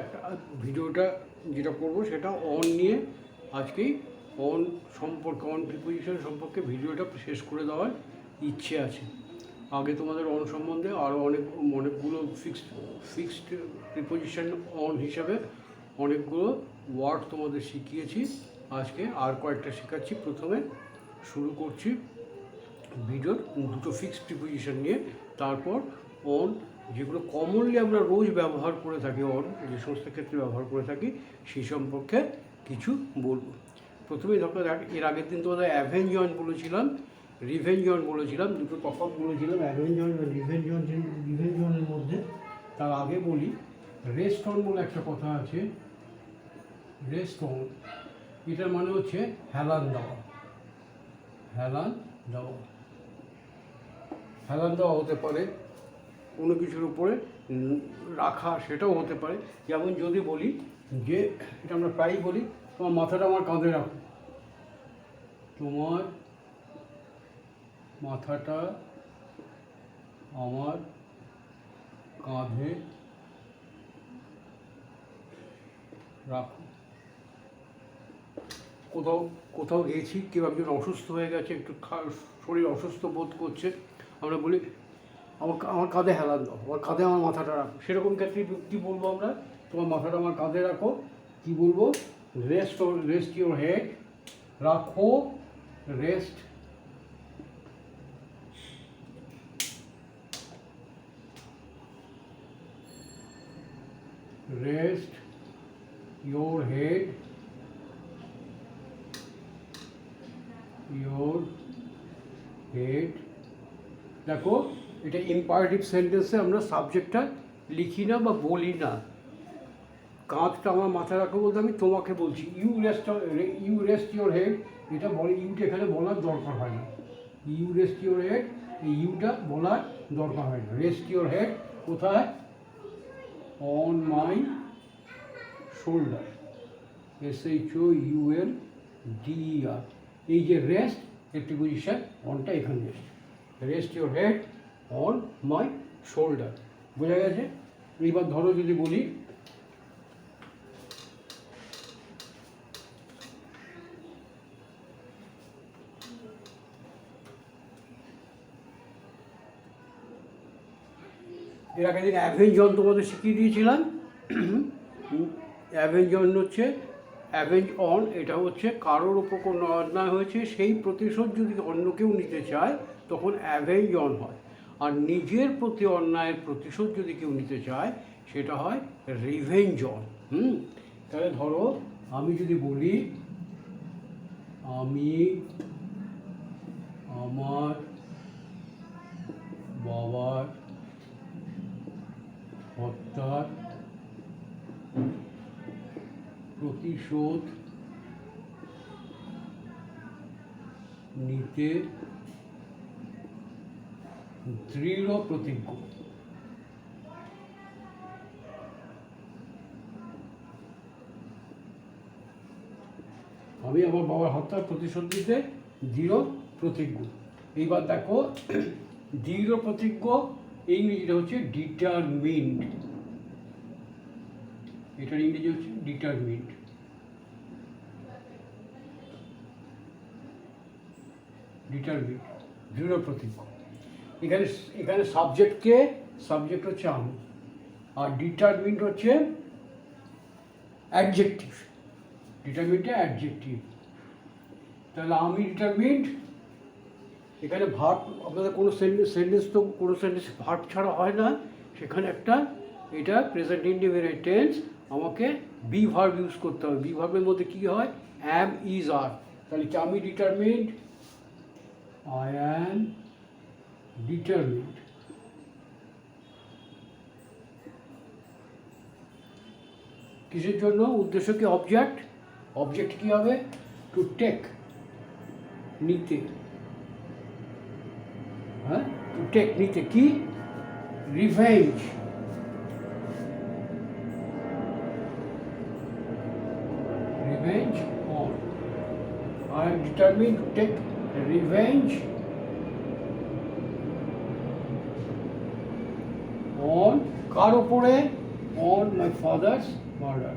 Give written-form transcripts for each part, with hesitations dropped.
একটা ভিডিওটা যেটা করব সেটা অন নিয়ে আজকেই অন সম্পর্কে অন প্রিপোজিশন সম্পর্কে ভিডিওটা শেষ করে দেওয়ার ইচ্ছে আছে। আগে তোমাদের অন সম্বন্ধে আরও অনেকগুলো ফিক্সড প্রিপোজিশন অন হিসাবে অনেকগুলো ওয়ার্ড তোমাদের শিখিয়েছি। আজকে আর কয়েকটা শেখাচ্ছি। প্রথমে শুরু করছি ভিডিওর দুটো ফিক্সড প্রিপোজিশন নিয়ে, তারপর অন যেগুলো কমনলি আমরা রোজ ব্যবহার করে থাকি, অন যে সমস্ত ক্ষেত্রে ব্যবহার করে থাকি সেই সম্পর্কে কিছু বলবো। প্রথমেই ধরো এর আগের দিন তোমাদের অ্যাভেঞ্জন বলেছিলাম, রিভেঞ্জন বলেছিলাম, দুটো তফাৎ বলেছিলাম অ্যাভেঞ্জন এবং রিভেঞ্জনের মধ্যে। তার আগে বলি রেস্ট অন বলে একটা কথা আছে। রেস্ট অন এটার মানে হচ্ছে হেলান দেওয়া। হেলান দেওয়া, হেলান দেওয়া হতে পারে কোনো কিছুর উপরে রাখা, সেটাও হতে পারে। যেমন যদি বলি যে, এটা আমরা প্রায়ই বলি, তোমার মাথাটা আমার কাঁধে রাখো, তোমার মাথাটা আমার কাঁধে রাখো। কোথাও গেছি, কেউ একজন অসুস্থ হয়ে গেছে, একটু শরীর অসুস্থ বোধ করছে, আমরা বলি আমার কাঁধে হেলান দাও, আমার কাঁধে আমার মাথাটা রাখো। সেরকম ক্ষেত্রে কী বলবো আমরা? তোমার মাথাটা আমার কাঁধে রাখো। কী বলবো? রেস্ট ইউর হেড, রাখো, রেস্ট your head, দেখো এটা ইম্পারেটিভ সেন্টেন্সে আমরা সাবজেক্টটা লিখি না বা বলি না। কাঁধটা আমার মাথায় রাখো বলতে আমি তোমাকে বলছি, ইউ রেস্ট ইউর হেড, এটা ইউটা এখানে বলার দরকার হয় না। ইউ রেস্ট ইউর হেড, এই ইউটা বলার দরকার হয় না। রেস্ট ইউর হেড কোথায়? On my shoulder, SHOULDER। এই যে রেস্ট এর প্রিপোজিশন অনটা এখানে এসছে। Rest your head on my shoulder, বোঝা গেছে? এইবার ধরো যদি বলি এর আগের দিন অ্যাভেঞ্জন তোমাদের শিখিয়ে দিয়েছিলাম। অ্যাভেঞ্জন হচ্ছে অ্যাভেঞ্জ অন, এটা হচ্ছে কারোর ওপর কোনো অন্যায় হয়েছে সেই প্রতিশোধ যদি অন্য কেউ নিতে চায় তখন অ্যাভেঞ্জ অন হয়। আর নিজের প্রতি অন্যায়ের প্রতিশোধ যদি কেউ নিতে চায় সেটা হয় রিভেঞ্জ অন। তাহলে ধরো আমি যদি বলি আমি আমার বাবার হত্যার প্রতিশোধ নিতে দৃঢ় প্রতিজ্ঞ। আমি আমার বাবার হত্যার প্রতিশোধ নিতে দৃঢ় প্রতিজ্ঞ। এইবার দেখো দৃঢ় প্রতিজ্ঞ ইংরেজিটা হচ্ছে ডিটারমিন্ড, এটার ইংরেজি হচ্ছে ডিটারমিন্ড। দৃঢ় প্রতিজ্ঞ। এখানে সাবজেক্ট হচ্ছে আমি, আর ডিটারমিন্ড হচ্ছে অ্যাডজেক্টিভ। ডিটারমিন্ডটা অ্যাডজেক্টিভ। তাহলে আমি ডিটারমিন্ড, এখানে ভার্ব, আপনাদের কোনো সেন্টেন্স ভার্ব ছাড়া হয় না, সেখানে একটা এটা প্রেজেন্ট ইনডিফিনিট টেন্স, আমাকে বি ভার্ব ইউজ করতে হবে। বি ভার্বের মধ্যে কী হয়? অ্যাম, ইজ, আর। তাহলে কি আমি ডিটারমিন্ড, আই অ্যাম ডিটারমিন্ড। কিসের জন্য? উদ্দেশ্য কি? অবজেক্ট কী হবে? টু টেক, নিতে। হ্যাঁ, টু টেক, নিতে। কি? Revenge. on. I am determined to take revenge on কার ওপরে? On my father's murder.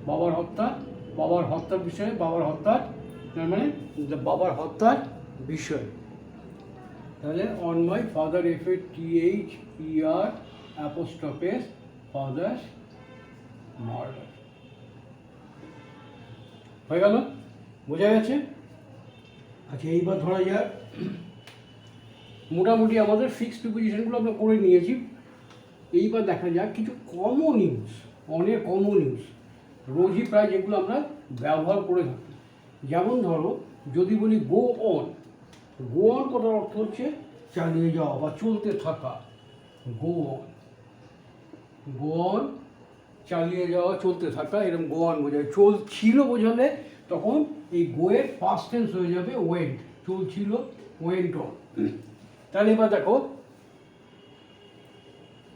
বাবার হত্যা, বাবার হত্যার বিষয়ে, বাবার হত্যার মানে বাবার হত্যার বিষয়। তাহলে on my father FATHER apostrophe s father murder. হয়ে গেল? বোঝা গেছে? আচ্ছা, এইবার ধরা যাক, মোটামুটি আমাদের ফিক্সড প্রিপোজিশনগুলো আমরা করে নিয়েছি। এইবার দেখা যাক কিছু কমন ইউজ, অনেক কমন ইউজ রোজই প্রায় যেগুলো আমরা ব্যবহার করে থাকি। যেমন ধরো, যদি বলি গো অন, গো অন কথার অর্থ হচ্ছে চালিয়ে যাওয়া বা চলতে থাকা। গো অন, গো অন চালিয়ে যাওয়া, চলতে থাকা, এরকম গো অন বোঝায়। চলছিল বোঝালে তখন এই গোয়ের পাস্ট টেন্স হয়ে যাবে ওয়েন্ট, চলছিল ওয়েন্ট অন। তাহলে এবার দেখো,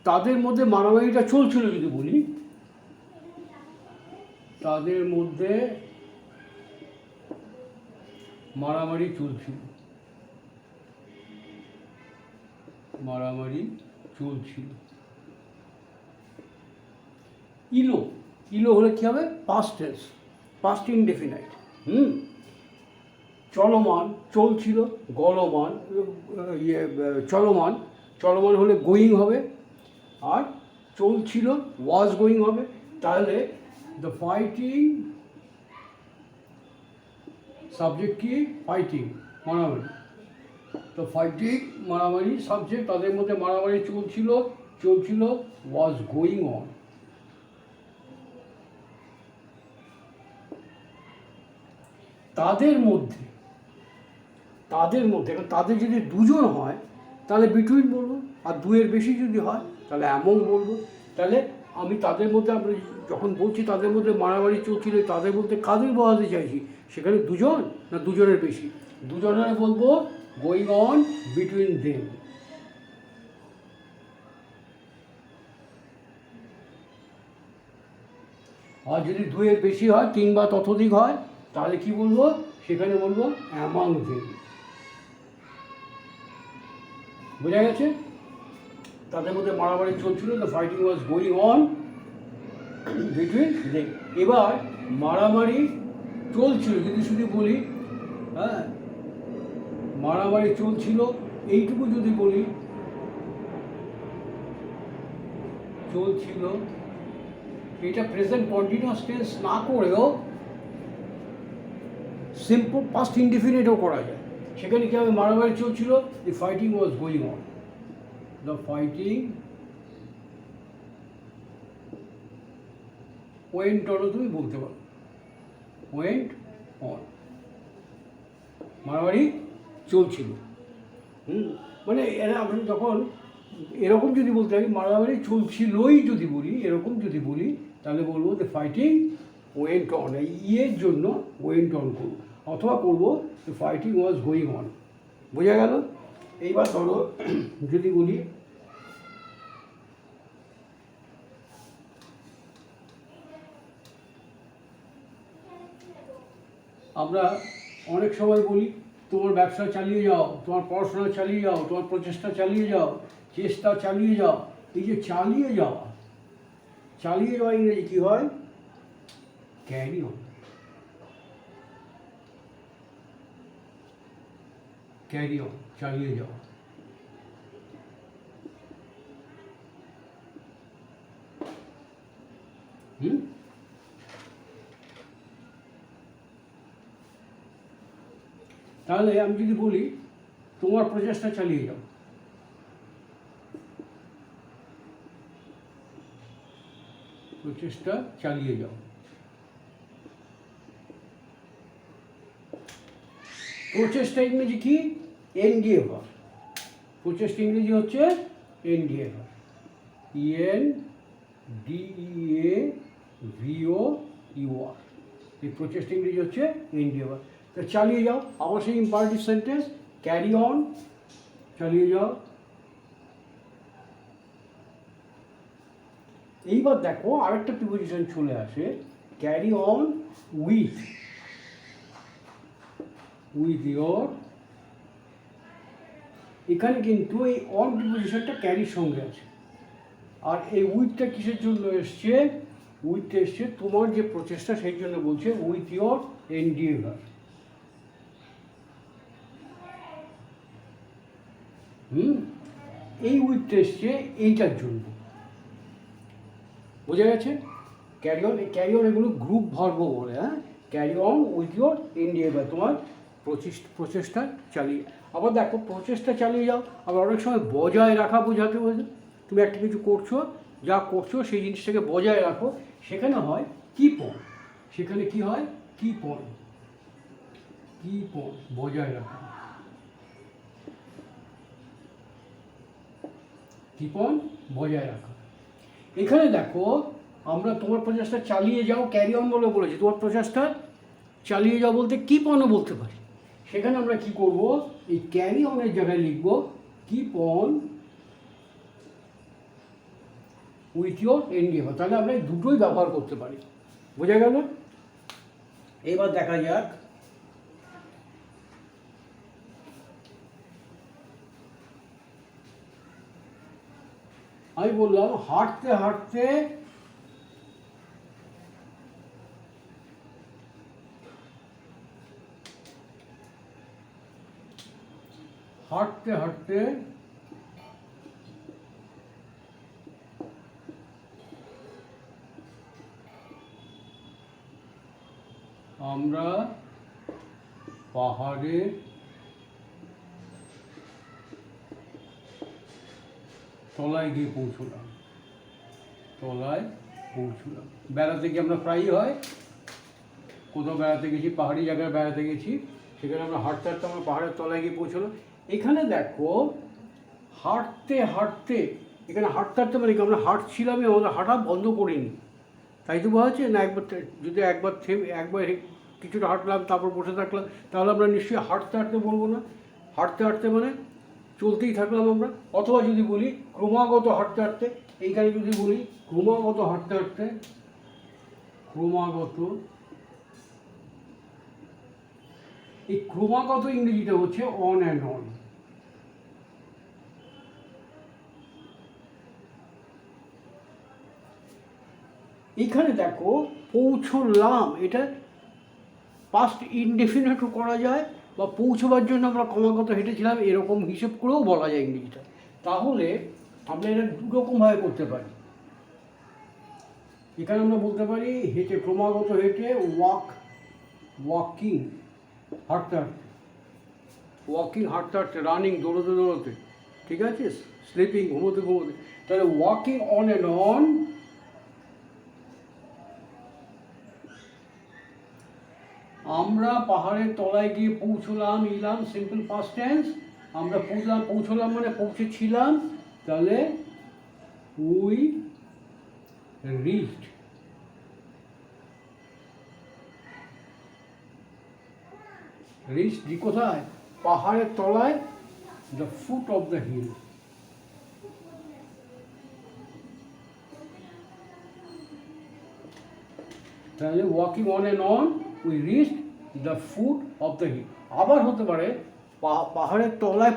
তাদের মধ্যে মারামারিটা চলছিল যদি বলি, তাদের মধ্যে মারামারি চলছিল, মারামারি চলছিল। ইলো, ইলো হলে কী হবে? Past tense, past indefinite. চলমান, চলছিল, গলমান, চলমান, চলমান হলে গোয়িং হবে, আর চলছিল ওয়াজ গোয়িং হবে। তাহলে দ্য ফাইটিং, সাবজেক্ট কি? ফাইটিং, মারামারি। তো ফাইটিং মারামারি সাবজেক্ট, তাদের মধ্যে মারামারি চলছিল, চলছিল ওয়াজ গোয়িং অন। তাদের মধ্যে, তাদের মধ্যে, এখন তাদের যদি দুজন হয় তাহলে বিটুইন বলবো, আর দুয়ের বেশি যদি হয় তাহলে অ্যামং বলবো। তাহলে আমি তাদের মধ্যে, আমরা যখন বলছি তাদের মধ্যে মারামারি চলছিল, তাদের মধ্যে কাদের বোঝাতে চাইছি? সেখানে দুজন না দুজনের বেশি? দুজনের বলবো গোয়িং অন বিটুইন দেম। আর যদি দুয়ের বেশি হয়, তিন বা ততোধিক হয়, তাহলে কি বলবো? সেখানে বলবো অ্যামং দেম। বোঝা গেছে? তাদের মধ্যে মারামারি চলছিল, the fighting was going on between them. এবার মারামারি চলছিল যদি শুধু বলি, হ্যাঁ, মারামারি চলছিল, এইটুকু যদি বলি, চলছিল, এটা প্রেজেন্ট কন্টিনিউয়াস টেন্স না করেও সিম্পল পাস্ট ইনডিফিনিটও করা যায়। সেখানে কি হবে? মারামারি চলছিল, the fighting was going on, the fighting went অনও তুমি বলতে পারো, ওয়েন্ট অন, মারামারি চলছিল। মানে এরা আমরা যখন এরকম যদি বলতে পারি, মারামারি চলছিলই যদি বলি, এরকম যদি বলি, তাহলে বলবো দ্য ফাইটিং ওয়েন্ট অন। এই ইয়ের জন্য ওয়েন্ট অন করবো, অথবা করবো the fighting was going on. বোঝা গেল? এইবার ধরো যদি বলি, আমরা অনেক সময় বলি তোমার ব্যবসা চালিয়ে যাও, তোমার পড়াশোনা চালিয়ে যাও, তোমার প্রচেষ্টা চালিয়ে যাও, চেষ্টা চালিয়ে যাও। এই যে চালিয়ে যাওয়া, চালিয়ে যাওয়া ইংরেজি কী হয়? ক্যারি অন, ক্যারি অন, চালিয়ে যাওয়া। তাহলে আমি যদি বলি তোমার প্রচেষ্টা চালিয়ে যাও, প্রচেষ্টা চালিয়ে যাও। প্রচেষ্টা ইংরেজি কি? এনডিএভার। প্রচেষ্টা ইংরেজি হচ্ছে এনডিএভার, ENDEAVOUR। এই প্রচেষ্টা ইংরেজি হচ্ছে এনডিএভার। তো চালিয়ে যাও, আবার সেই ইম্পারেটিভ সেন্টেন্স, ক্যারি অন, চালিয়ে যাও। এইবার দেখো আরেকটা প্রিপোজিশন চলে আসে, carry on with, with your. এখানে কিন্তু এই অন প্রিপোজিশনটা ক্যারির সঙ্গে আছে, আর এই উইথটা কিসের জন্য এসছে? উইথ এসছে তোমার যে প্রচেষ্টা সেই জন্য বলছে উইথ ইয়োর এন্ডিভার। এই উইথটা এসছে এইটার জন্য, বোঝা গেছে? ক্যারি অন, ক্যারি অন এগুলো গ্রুপ ভার্ব বলে। হ্যাঁ, carry on with your endeavour, তোমার প্রচেষ্টা চালিয়ে। আবার দেখো প্রচেষ্টা চালিয়ে যাও, আবার অনেক সময় বজায় রাখা বোঝাতে বোঝে। তুমি একটা কিছু করছো, যা করছো সেই জিনিসটাকে বজায় রাখো, সেখানে হয় কিপ অন। সেখানে কি হয়? কিপ অন, কিপ অন, বজায় রাখা, কিপ অন, বজায় রাখা। এখানে দেখো আমরা তোমার প্রচেষ্টা চালিয়ে যাও ক্যারি অন বলে বলেছি, তোমার প্রচেষ্টা চালিয়ে যাও বলতে কিপ অনও বলতে পারি। সেখানে আমরা কি করব? এই ক্যারি অনের জায়গায় লিখব keep on with your endeavour. তাহলে আমরা এই দুটোই ব্যবহার করতে পারি, বোঝা গেল? এবার দেখা যাক আমি বললাম হাঁটতে হাঁটতে হাঁটতে হাঁটতে আমরা পাহাড়ের তলায় গিয়ে পৌঁছলাম। তলায় পৌঁছলাম, বেড়াতে গিয়ে আমরা প্রায়ই হয় কোথাও বেড়াতে গেছি, পাহাড়ি জায়গায় বেড়াতে গেছি, সেখানে আমরা হাঁটতে হাঁটতে আমরা পাহাড়ের তলায় গিয়ে পৌঁছলাম। এখানে দেখো হাঁটতে হাঁটতে, এখানে হাঁটতে হাঁটতে মানে কি আমরা হাঁটছিলাম, আমাদের হাঁটা বন্ধ করিনি, তাই তো বলা হচ্ছে না। একবার যদি একবার কিছুটা হাঁটলাম তারপর বসে থাকলাম, তাহলে আমরা নিশ্চয়ই হাঁটতে হাঁটতে বলবো না। হাঁটতে হাঁটতে মানে চলতেই থাকলাম আমরা। অথবা যদি বলি ক্রমাগত হাঁটতে হাঁটতে, এইখানে যদি বলি ক্রমাগত হাঁটতে হাঁটতে, ক্রমাগত, এই ক্রমাগত ইংরেজিটা হচ্ছে অন অ্যান্ড অন। এখানে দেখো পৌঁছলাম, এটা পাস্ট ইনডেফিনিটও করা যায়, বা পৌঁছবার জন্য আমরা ক্রমাগত হেঁটেছিলাম এরকম হিসেব করেও বলা যায় ইংরেজিটা। তাহলে আমরা এটা দুরকমভাবে করতে পারি। এখানে আমরা বলতে পারি হেঁটে, ক্রমাগত হেঁটে, ওয়াকিং, হাঁটতে হাঁটতে, ওয়াকিং হাঁটতে হাঁটতে, রানিং দৌড়োতে দৌড়োতে, ঠিক আছে, স্লিপিং ঘুমোতে ঘুমোতে। তাহলে ওয়াকিং অন অ্যান্ড অন, আমরা পাহাড়ের তলায় গিয়ে পৌঁছলাম, ইলাম সিম্পল পাস্ট টেন্স। আমরা পৌঁছলাম মানে পৌঁছেছিলাম, তাহলে উই রিচড, রিচড কোথায়? পাহাড়ের তলায়, the foot of the hill. তাহলে walking on and on we reached the foot of the hill. আবার হতে পারে পাহাড়ের তলায়